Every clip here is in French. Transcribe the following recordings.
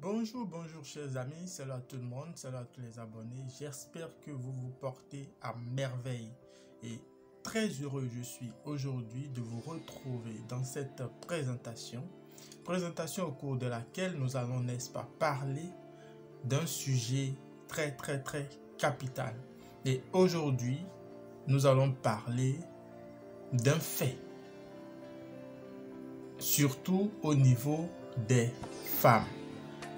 Bonjour chers amis, salut à tout le monde, salut à tous les abonnés. J'espère que vous vous portez à merveille et très heureux je suis aujourd'hui de vous retrouver dans cette présentation au cours de laquelle nous allons, n'est-ce pas, parler d'un sujet très capital. Et aujourd'hui, nous allons parler d'un fait, surtout au niveau des femmes.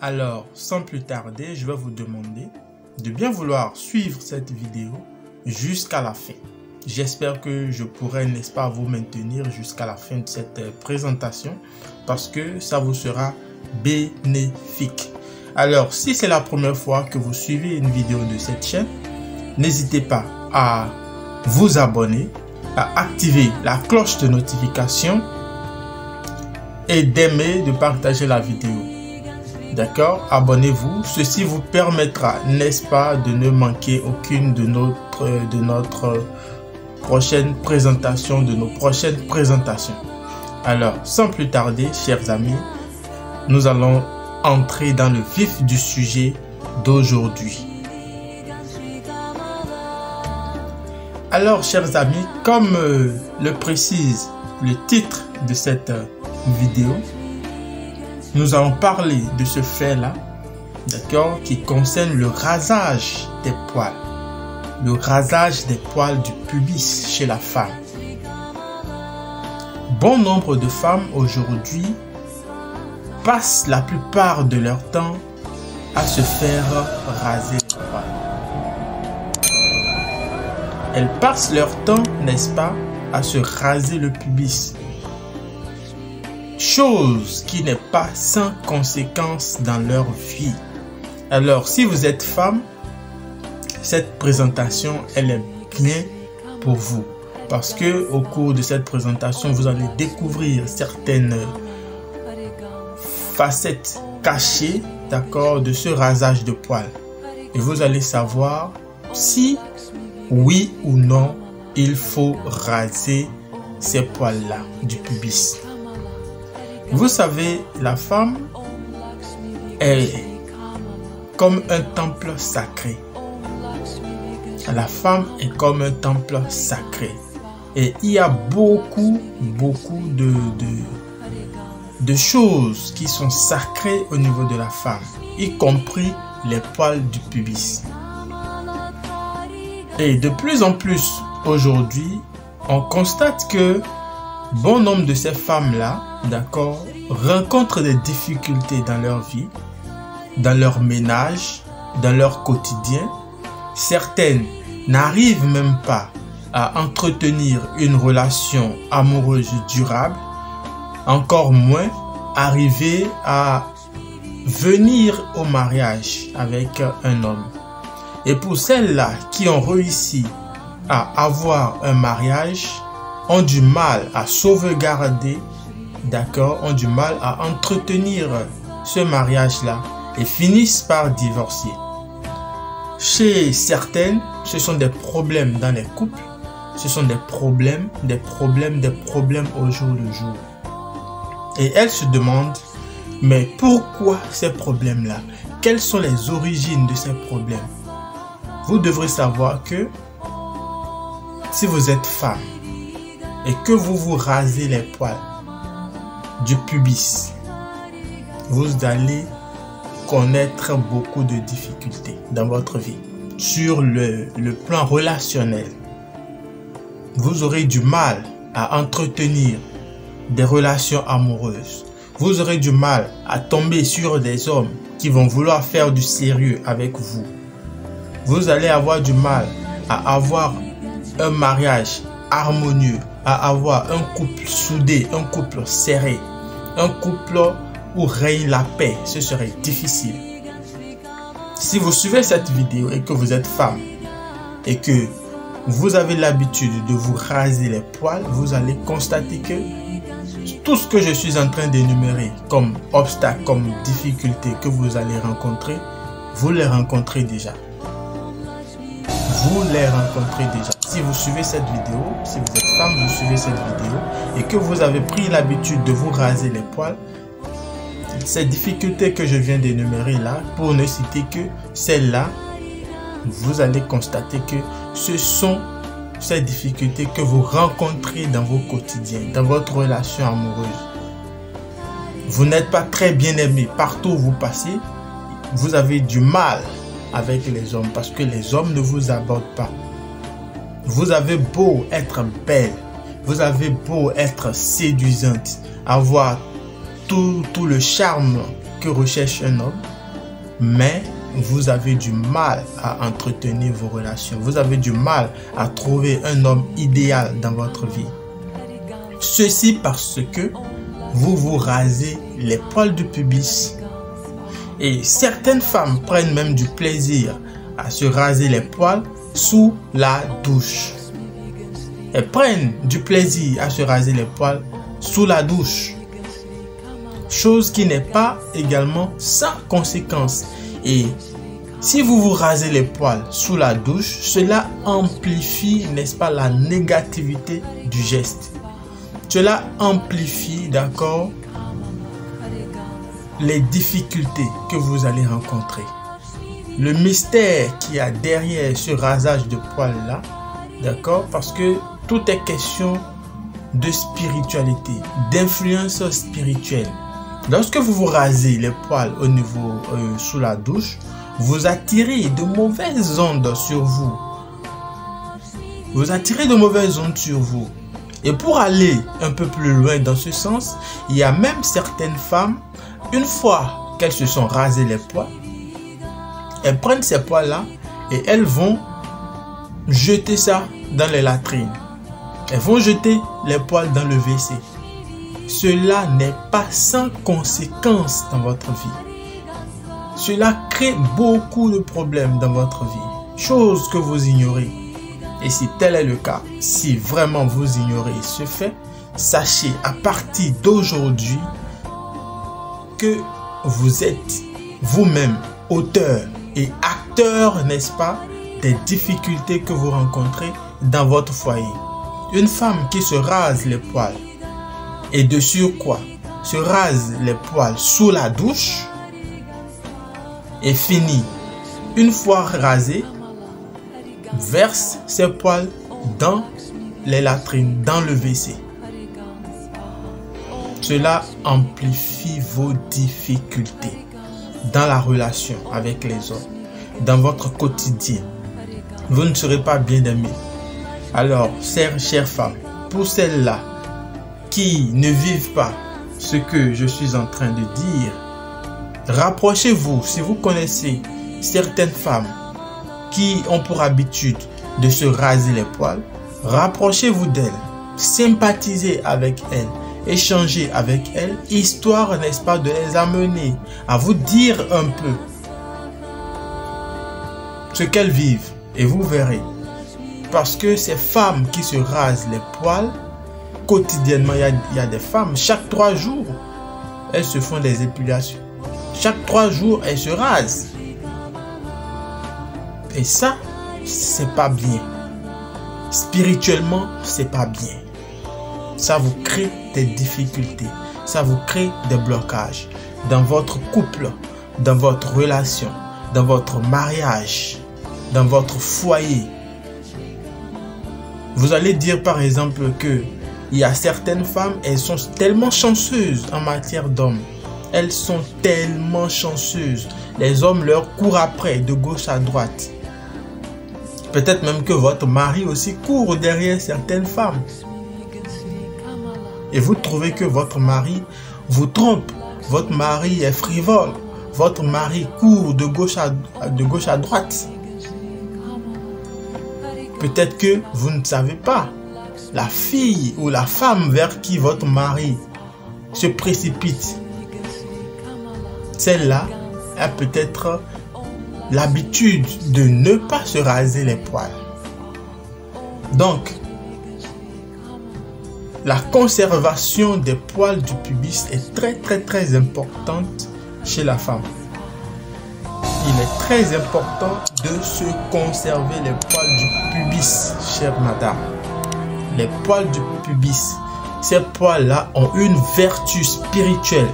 Alors, sans plus tarder, je vais vous demander de bien vouloir suivre cette vidéo jusqu'à la fin. J'espère que je pourrai, n'est-ce pas, vous maintenir jusqu'à la fin de cette présentation parce que ça vous sera bénéfique. Alors, si c'est la première fois que vous suivez une vidéo de cette chaîne, n'hésitez pas à vous abonner, à activer la cloche de notification et d'aimer, de partager la vidéo. D'accord, abonnez-vous. Ceci vous permettra, n'est-ce pas, de ne manquer aucune de notre prochaine présentation, de nos prochaines présentations. Alors, sans plus tarder, chers amis, nous allons entrer dans le vif du sujet d'aujourd'hui. Alors, chers amis, comme le précise le titre de cette vidéo, nous allons parler de ce fait-là, d'accord, qui concerne le rasage des poils. Le rasage des poils du pubis chez la femme. Bon nombre de femmes aujourd'hui passent la plupart de leur temps à se faire raser les poils. Elles passent leur temps, n'est-ce pas, à se raser le pubis. Chose qui n'est pas sans conséquence dans leur vie. Alors, si vous êtes femme, cette présentation, elle est bien pour vous. Parce que au cours de cette présentation, vous allez découvrir certaines facettes cachées, d'accord, de ce rasage de poils. Et vous allez savoir si, oui ou non, il faut raser ces poils-là du pubis. Vous savez, la femme est comme un temple sacré. La femme est comme un temple sacré. Et il y a beaucoup de choses qui sont sacrées au niveau de la femme, y compris les poils du pubis. Et de plus en plus aujourd'hui, on constate que bon nombre de ces femmes-là, d'accord, rencontrent des difficultés dans leur vie, dans leur ménage, dans leur quotidien. Certaines n'arrivent même pas à entretenir une relation amoureuse durable, encore moins arriver à venir au mariage avec un homme. Et pour celles-là qui ont réussi à avoir un mariage, ont du mal à sauvegarder, d'accord, ont du mal à entretenir ce mariage-là et finissent par divorcer. Chez certaines, ce sont des problèmes dans les couples, ce sont des problèmes au jour le jour. Et elles se demandent, mais pourquoi ces problèmes-là? Quelles sont les origines de ces problèmes? Vous devrez savoir que si vous êtes femme, et que vous vous rasez les poils du pubis, vous allez connaître beaucoup de difficultés dans votre vie. Sur le plan relationnel, vous aurez du mal à entretenir des relations amoureuses. Vous aurez du mal à tomber sur des hommes qui vont vouloir faire du sérieux avec vous. Vous allez avoir du mal à avoir un mariage harmonieux, à avoir un couple soudé, un couple serré, un couple où règne la paix. Ce serait difficile. Si vous suivez cette vidéo et que vous êtes femme et que vous avez l'habitude de vous raser les poils, vous allez constater que tout ce que je suis en train d'énumérer comme obstacle, comme difficulté que vous allez rencontrer, vous les rencontrez déjà. Vous les rencontrez déjà. Si vous suivez cette vidéo, si vous êtes femme, vous suivez cette vidéo et que vous avez pris l'habitude de vous raser les poils, ces difficultés que je viens d'énumérer là, pour ne citer que celles-là, vous allez constater que ce sont ces difficultés que vous rencontrez dans vos quotidiens, dans votre relation amoureuse. Vous n'êtes pas très bien aimé partout où vous passez. Vous avez du mal avec les hommes parce que les hommes ne vous abordent pas. Vous avez beau être belle, vous avez beau être séduisante, avoir tout le charme que recherche un homme, mais vous avez du mal à entretenir vos relations. Vous avez du mal à trouver un homme idéal dans votre vie. Ceci parce que vous vous rasez les poils du pubis. Et certaines femmes prennent même du plaisir à se raser les poils sous la douche. Elles prennent du plaisir à se raser les poils sous la douche. Chose qui n'est pas également sans conséquence. Et si vous vous rasez les poils sous la douche, cela amplifie, n'est-ce pas, la négativité du geste. Cela amplifie, d'accord, les difficultés que vous allez rencontrer. Le mystère qu'il y a derrière ce rasage de poils-là, d'accord, parce que tout est question de spiritualité, d'influence spirituelle. Lorsque vous vous rasez les poils au niveau sous la douche, vous attirez de mauvaises ondes sur vous. Vous attirez de mauvaises ondes sur vous. Et pour aller un peu plus loin dans ce sens, il y a même certaines femmes, une fois qu'elles se sont rasées les poils, elles prennent ces poils-là et elles vont jeter ça dans les latrines. Elles vont jeter les poils dans le WC. Cela n'est pas sans conséquence dans votre vie. Cela crée beaucoup de problèmes dans votre vie. Chose que vous ignorez. Et si tel est le cas, si vraiment vous ignorez ce fait, sachez à partir d'aujourd'hui que vous êtes vous-même auteur et acteur, n'est-ce pas, des difficultés que vous rencontrez dans votre foyer. Une femme qui se rase les poils et de surcroît se rase les poils sous la douche et finit, une fois rasée, verse ses poils dans les latrines, dans le WC. Cela amplifie vos difficultés dans la relation avec les hommes, dans votre quotidien. Vous ne serez pas bien aimé. Alors, chères femmes, pour celles-là qui ne vivent pas ce que je suis en train de dire, rapprochez-vous. Si vous connaissez certaines femmes qui ont pour habitude de se raser les poils, rapprochez-vous d'elles, sympathisez avec elles, échangez avec elles, histoire, n'est-ce pas, de les amener à vous dire un peu ce qu'elles vivent et vous verrez. Parce que ces femmes qui se rasent les poils, quotidiennement, il y a des femmes, chaque 3 jours, elles se font des épilations. Chaque 3 jours, elles se rasent. Et ça, c'est pas bien. Spirituellement, c'est pas bien. Ça vous crée des difficultés. Ça vous crée des blocages dans votre couple, dans votre relation, dans votre mariage, dans votre foyer. Vous allez dire par exemple que il y a certaines femmes, elles sont tellement chanceuses en matière d'hommes. Elles sont tellement chanceuses. Les hommes leur courent après de gauche à droite. Peut-être même que votre mari aussi court derrière certaines femmes. Et vous trouvez que votre mari vous trompe. Votre mari est frivole. Votre mari court de gauche à droite. Peut-être que vous ne savez pas. La fille ou la femme vers qui votre mari se précipite, celle-là a peut-être l'habitude de ne pas se raser les poils. Donc, la conservation des poils du pubis est très importante chez la femme. Il est très important de se conserver les poils du pubis, chère madame. Les poils du pubis, ces poils-là ont une vertu spirituelle,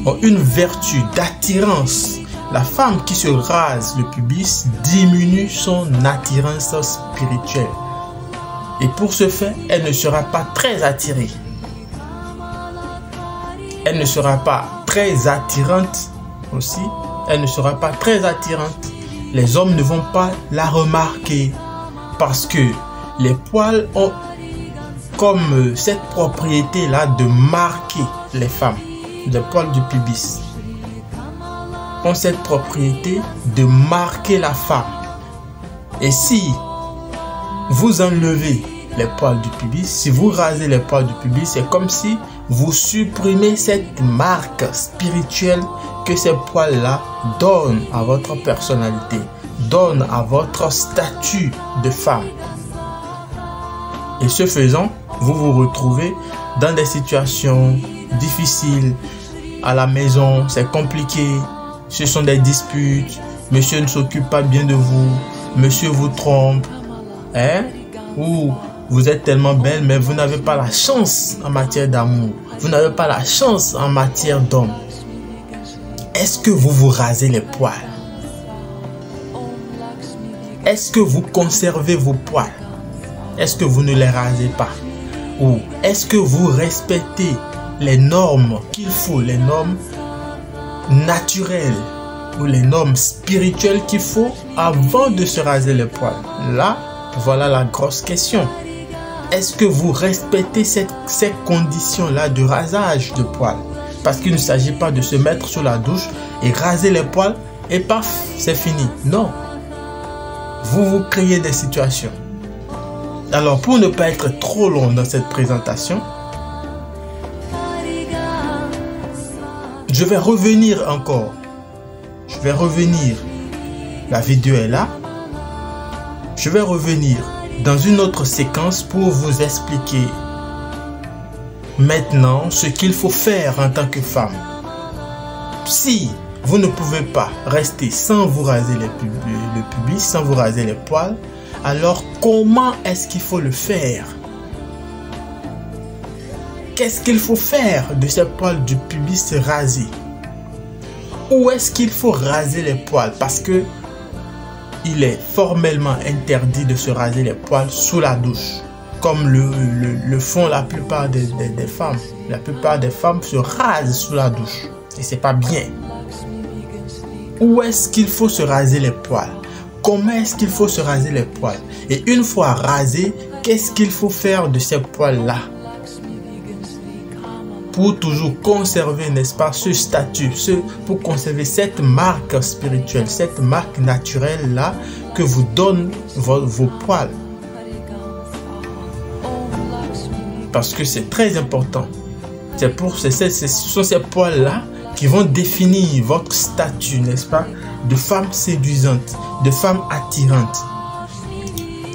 ont une vertu d'attirance. La femme qui se rase le pubis diminue son attirance spirituelle. Et pour ce fait, elle ne sera pas très attirée. Elle ne sera pas très attirante aussi. Elle ne sera pas très attirante. Les hommes ne vont pas la remarquer parce que les poils ont comme cette propriété-là de marquer les femmes. Les poils du pubis ont cette propriété de marquer la femme. Et si vous enlevez les poils du pubis, si vous rasez les poils du pubis, c'est comme si vous supprimez cette marque spirituelle que ces poils-là donnent à votre personnalité, donnent à votre statut de femme. Et ce faisant, vous vous retrouvez dans des situations difficiles. À la maison, c'est compliqué. Ce sont des disputes. Monsieur ne s'occupe pas bien de vous. Monsieur vous trompe. Ou vous êtes tellement belle, mais vous n'avez pas la chance en matière d'amour. Vous n'avez pas la chance en matière d'homme. Est-ce que vous vous rasez les poils? Est-ce que vous conservez vos poils? Est-ce que vous ne les rasez pas? Ou est-ce que vous respectez les normes qu'il faut, les normes naturelles ou les normes spirituelles qu'il faut avant de se raser les poils? Là, voilà la grosse question. Est-ce que vous respectez ces conditions-là de rasage de poils? Parce qu'il ne s'agit pas de se mettre sous la douche et raser les poils et paf, c'est fini. Non. Vous vous créez des situations. Alors, pour ne pas être trop long dans cette présentation, je vais revenir encore. Je vais revenir. La vidéo est là. Je vais revenir dans une autre séquence pour vous expliquer maintenant ce qu'il faut faire en tant que femme. Si vous ne pouvez pas rester sans vous raser le pubis, sans vous raser les poils, alors comment est-ce qu'il faut le faire? Qu'est-ce qu'il faut faire de ces poils du pubis rasés? Où est-ce qu'il faut raser les poils? Parce que il est formellement interdit de se raser les poils sous la douche, comme le font la plupart des femmes. La plupart des femmes se rasent sous la douche et c'est pas bien. Où est-ce qu'il faut se raser les poils? Comment est-ce qu'il faut se raser les poils? Et une fois rasé, qu'est-ce qu'il faut faire de ces poils-là? Pour toujours conserver, n'est-ce pas, ce statut, pour conserver cette marque spirituelle, cette marque naturelle-là que vous donnent vos poils. Parce que c'est très important. Ce sont ces poils-là qui vont définir votre statut, n'est-ce pas, de femme séduisante, de femme attirante.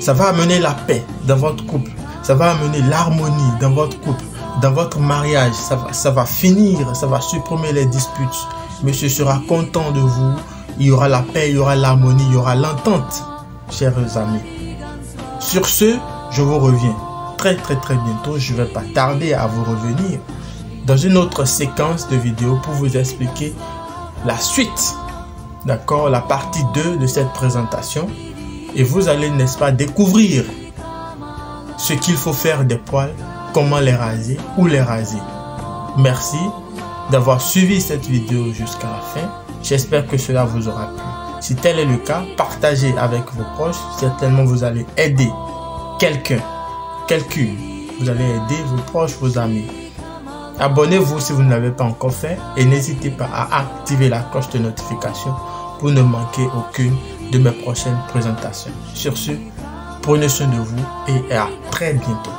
Ça va amener la paix dans votre couple. Ça va amener l'harmonie dans votre couple, dans votre mariage. Ça va finir, ça va supprimer les disputes. Monsieur sera content de vous. Il y aura la paix, il y aura l'harmonie, il y aura l'entente, chers amis. Sur ce, je vous reviens très bientôt. Je ne vais pas tarder à vous revenir dans une autre séquence de vidéos pour vous expliquer la suite, d'accord, la partie 2 de cette présentation. Et vous allez, n'est-ce pas, découvrir ce qu'il faut faire des poils, comment les raser, où les raser. Merci d'avoir suivi cette vidéo jusqu'à la fin. J'espère que cela vous aura plu. Si tel est le cas, partagez avec vos proches. Certainement, vous allez aider quelqu'une. Vous allez aider vos proches, vos amis. Abonnez-vous si vous ne l'avez pas encore fait et n'hésitez pas à activer la cloche de notification pour ne manquer aucune de mes prochaines présentations. Sur ce, prenez soin de vous et à très bientôt.